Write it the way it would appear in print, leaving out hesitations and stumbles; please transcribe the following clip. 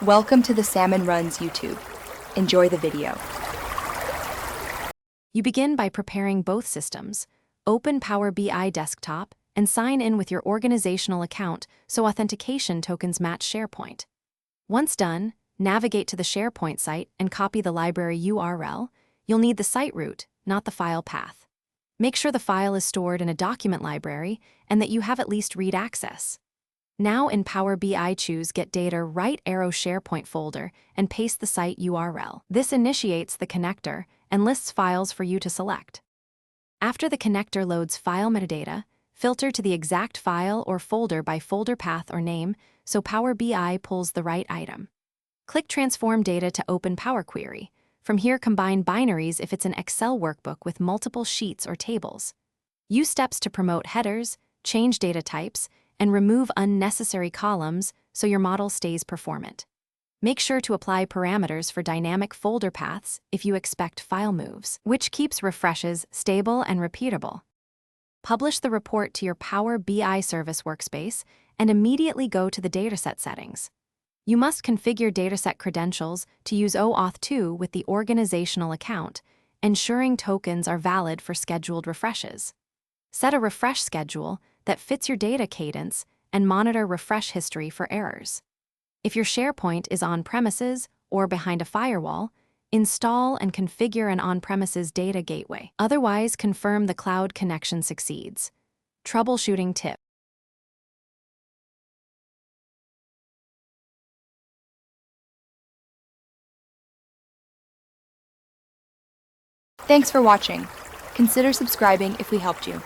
Welcome to the Salmon Runs YouTube. Enjoy the video. You begin by preparing both systems. Open Power BI Desktop and sign in with your organizational account so authentication tokens match Sharepoint. Once done, navigate to the Sharepoint site and copy the library URL. You'll need the site root, not the file path. Make sure the file is stored in a document library and that you have at least read access. Now in Power BI, choose Get Data right arrow Sharepoint folder and paste the site URL. This initiates the connector and lists files for you to select. After the connector loads file metadata, filter to the exact file or folder by folder path or name so Power BI pulls the right item. Click Transform Data to open Power Query. From here, combine binaries if it's an Excel workbook with multiple sheets or tables. Use steps to promote headers, change data types, and remove unnecessary columns so your model stays performant. Make sure to apply parameters for dynamic folder paths if you expect file moves, which keeps refreshes stable and repeatable. Publish the report to your Power BI service workspace and immediately go to the dataset settings. You must configure dataset credentials to use OAuth 2 with the organizational account, ensuring tokens are valid for scheduled refreshes. Set a refresh schedule that fits your data cadence and monitor refresh history for errors. If your Sharepoint is on-premises or behind a firewall, install and configure an on-premises data gateway. Otherwise, confirm the cloud connection succeeds. Troubleshooting tip. Thanks for watching. Consider subscribing if we helped you.